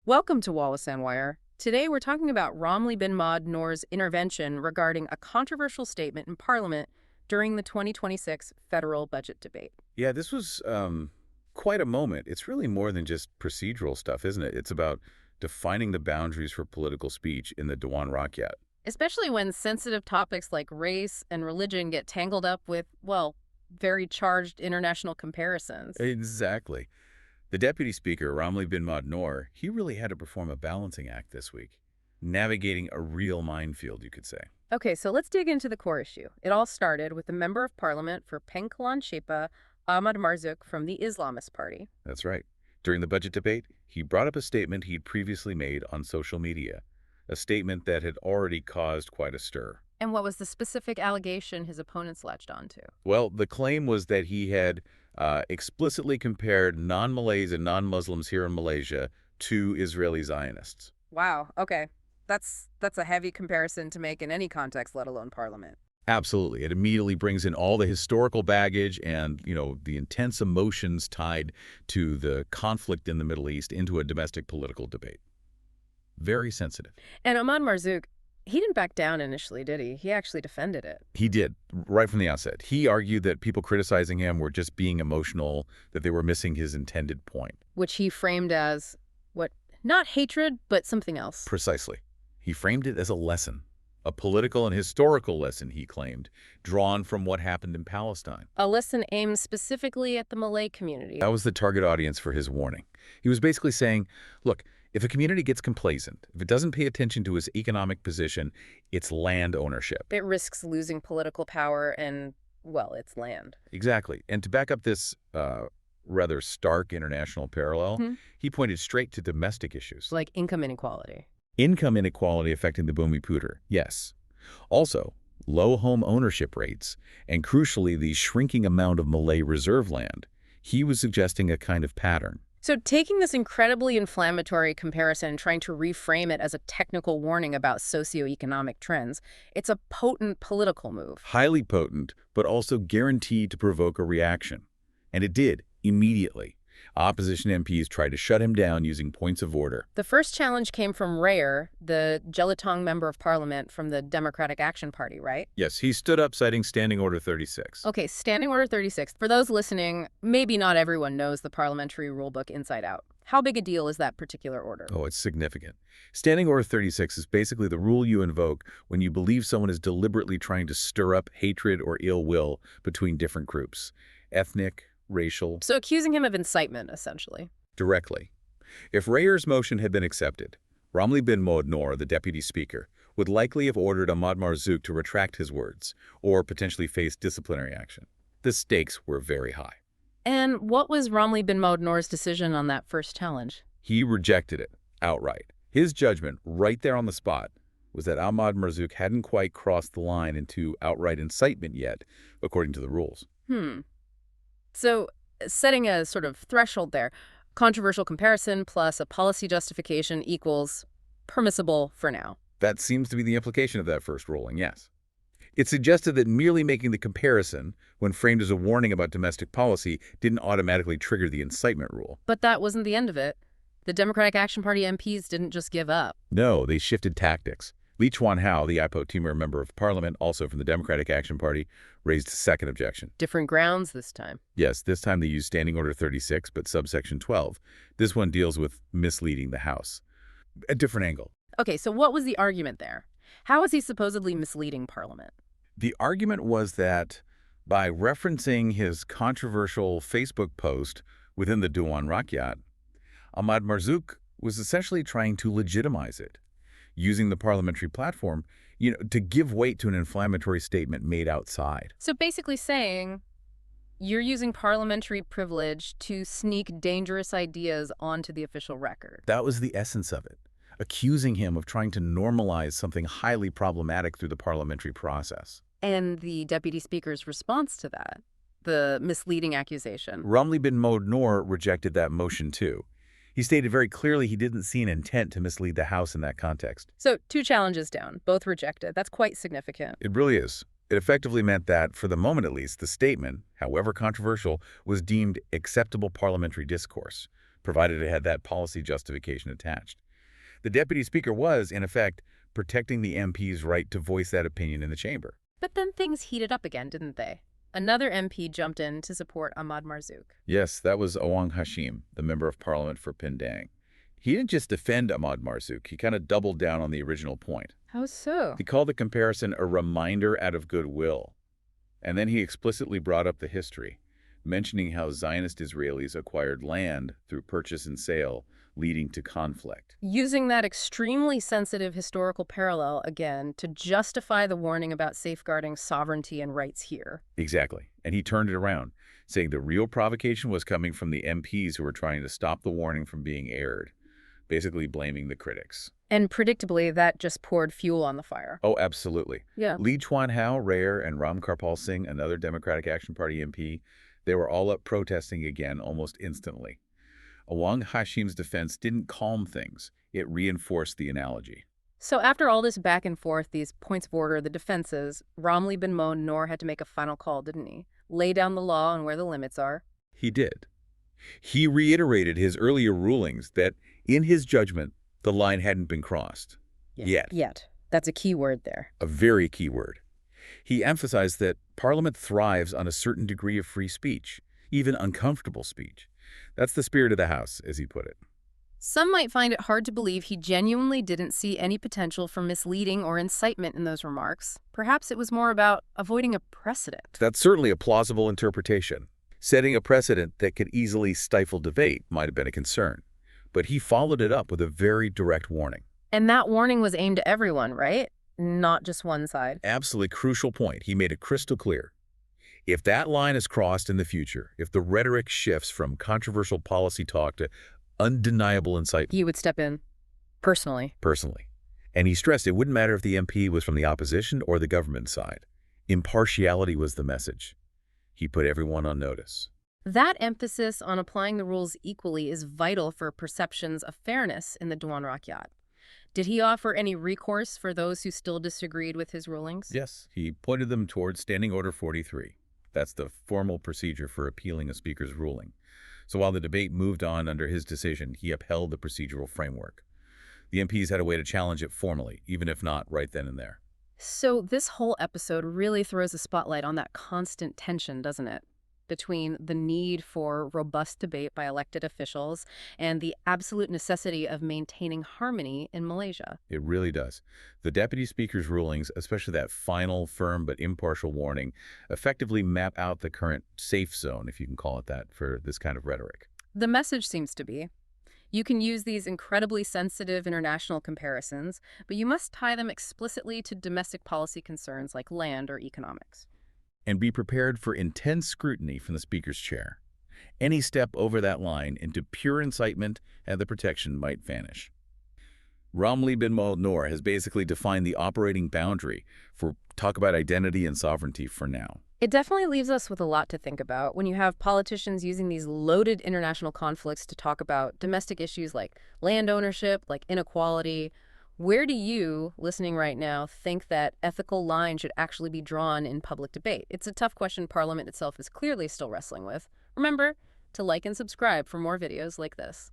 Welcome to Wallace and Wire. Today we're talking about Ramli bin Ahmad Noor's intervention regarding a controversial statement in Parliament during the 2026 federal budget debate. Yeah, this was quite a moment. It's really more than just procedural stuff, isn't it? It's about defining the boundaries for political speech in the Dewan Rakyat. Especially when sensitive topics like race and religion get tangled up with, well, very charged international comparisons. Exactly. The Deputy Speaker, Ramli bin Ahmad Noor, he really had to perform a balancing act this week, navigating a real minefield, you could say. Okay, so let's dig into the core issue. It all started with the Member of Parliament for Penkalan Shepa, Ahmad Marzuk from the Islamist Party. That's right. During the budget debate, he brought up a statement he'd previously made on social media, a statement that had already caused quite a stir. And what was the specific allegation his opponents latched onto? Well, the claim was that he had explicitly compared non-Malays and non-Muslims here in Malaysia to Israeli Zionists. Wow, okay. That's a heavy comparison to make in any context, let alone Parliament. Absolutely. It immediately brings in all the historical baggage and, the intense emotions tied to the conflict in the Middle East into a domestic political debate. Very sensitive. And Ahmad Marzuk, he didn't back down initially, did he? He actually defended it. He did, right from the outset. He argued that people criticizing him were just being emotional, that they were missing his intended point. Which he framed as, what, not hatred, but something else. Precisely. He framed it as a lesson, a political and historical lesson, he claimed, drawn from what happened in Palestine. A lesson aimed specifically at the Malay community. That was the target audience for his warning. He was basically saying, look, if a community gets complacent, if it doesn't pay attention to its economic position, its land ownership. It risks losing political power and, well, its land. Exactly. And to back up this rather stark international parallel, he pointed straight to domestic issues. Like income inequality. Income inequality affecting the Bumi Putra, yes. Also, low home ownership rates, and crucially, the shrinking amount of Malay reserve land. He was suggesting a kind of pattern. So taking this incredibly inflammatory comparison and trying to reframe it as a technical warning about socioeconomic trends, it's a potent political move. Highly potent, but also guaranteed to provoke a reaction. And it did, immediately. Opposition MPs tried to shut him down using points of order. The first challenge came from Rayer, the Jelutong Member of Parliament from the Democratic Action Party, right? Yes, he stood up citing Standing Order 36. Okay, Standing Order 36. For those listening, maybe not everyone knows the parliamentary rulebook inside out. How big a deal is that particular order? Oh, it's significant. Standing Order 36 is basically the rule you invoke when you believe someone is deliberately trying to stir up hatred or ill will between different groups. Ethnic, racial. So accusing him of incitement, essentially. Directly. If Rayer's motion had been accepted, Ramli bin Ahmad Noor, the Deputy Speaker, would likely have ordered Ahmad Marzuk to retract his words or potentially face disciplinary action. The stakes were very high. And what was Ramli bin Ahmad Noor's decision on that first challenge? He rejected it outright. His judgment, right there on the spot, was that Ahmad Marzuk hadn't quite crossed the line into outright incitement yet, according to the rules. So setting a sort of threshold there, controversial comparison plus a policy justification equals permissible for now. That seems to be the implication of that first ruling, yes. It suggested that merely making the comparison, when framed as a warning about domestic policy, didn't automatically trigger the incitement rule. But that wasn't the end of it. The Democratic Action Party MPs didn't just give up. No, they shifted tactics. Lee Chuan Hao, the Ipoh Timur Member of Parliament, also from the Democratic Action Party, raised a second objection. Different grounds this time. Yes, this time they used Standing Order 36, but subsection 12. This one deals with misleading the House. A different angle. Okay, so what was the argument there? How was he supposedly misleading Parliament? The argument was that by referencing his controversial Facebook post within the Dewan Rakyat, Ahmad Marzuk was essentially trying to legitimize it, using the parliamentary platform, to give weight to an inflammatory statement made outside. So basically saying, you're using parliamentary privilege to sneak dangerous ideas onto the official record. That was the essence of it, accusing him of trying to normalize something highly problematic through the parliamentary process. And the Deputy Speaker's response to that, the misleading accusation. Ramli bin Ahmad Noor rejected that motion too. He stated very clearly he didn't see an intent to mislead the House in that context. So 2 challenges down, both rejected. That's quite significant. It really is. It effectively meant that, for the moment at least, the statement, however controversial, was deemed acceptable parliamentary discourse, provided it had that policy justification attached. The deputy speaker was, in effect, protecting the MP's right to voice that opinion in the chamber. But then things heated up again, didn't they? Another MP jumped in to support Ahmad Marzuk. Yes, that was Awang Hashim, the member of parliament for Pindang. He didn't just defend Ahmad Marzuk, he kind of doubled down on the original point. How so? He called the comparison a reminder out of goodwill. And then he explicitly brought up the history, mentioning how Zionist Israelis acquired land through purchase and sale, leading to conflict. Using that extremely sensitive historical parallel, again, to justify the warning about safeguarding sovereignty and rights here. Exactly. And he turned it around, saying the real provocation was coming from the MPs who were trying to stop the warning from being aired, basically blaming the critics. And predictably, that just poured fuel on the fire. Oh, absolutely. Yeah. Lee Chuan Hao, Rayer, and Ram Karpal Singh, another Democratic Action Party MP, they were all up protesting again almost instantly. Awang Hashim's defense didn't calm things. It reinforced the analogy. So after all this back and forth, these points of order, the defenses, Ramli bin Mohd Noor had to make a final call, didn't he? Lay down the law and where the limits are. He did. He reiterated his earlier rulings that, in his judgment, the line hadn't been crossed. Yet. That's a key word there. A very key word. He emphasized that Parliament thrives on a certain degree of free speech, even uncomfortable speech. That's the spirit of the House, as he put it. Some might find it hard to believe he genuinely didn't see any potential for misleading or incitement in those remarks. Perhaps it was more about avoiding a precedent. That's certainly a plausible interpretation. Setting a precedent that could easily stifle debate might have been a concern. But he followed it up with a very direct warning. And that warning was aimed at everyone, right? Not just one side. Absolutely crucial point. He made it crystal clear. If that line is crossed in the future, if the rhetoric shifts from controversial policy talk to undeniable incitement, He would step in. Personally. And he stressed it wouldn't matter if the MP was from the opposition or the government side. Impartiality was the message. He put everyone on notice. That emphasis on applying the rules equally is vital for perceptions of fairness in the Dewan Rakyat. Did he offer any recourse for those who still disagreed with his rulings? Yes, he pointed them towards Standing Order 43. That's the formal procedure for appealing a speaker's ruling. So while the debate moved on under his decision, he upheld the procedural framework. The MPs had a way to challenge it formally, even if not right then and there. So this whole episode really throws a spotlight on that constant tension, doesn't it? Between the need for robust debate by elected officials and the absolute necessity of maintaining harmony in Malaysia. It really does. The deputy speaker's rulings, especially that final, firm but impartial warning, effectively map out the current safe zone, if you can call it that, for this kind of rhetoric. The message seems to be, you can use these incredibly sensitive international comparisons, but you must tie them explicitly to domestic policy concerns like land or economics. And be prepared for intense scrutiny from the speaker's chair. Any step over that line into pure incitement and the protection might vanish. Ramli bin Mohd Noor has basically defined the operating boundary for talk about identity and sovereignty for now. It definitely leaves us with a lot to think about when you have politicians using these loaded international conflicts to talk about domestic issues like land ownership, like inequality. Where do you, listening right now, think that ethical line should actually be drawn in public debate? It's a tough question Parliament itself is clearly still wrestling with. Remember to like and subscribe for more videos like this.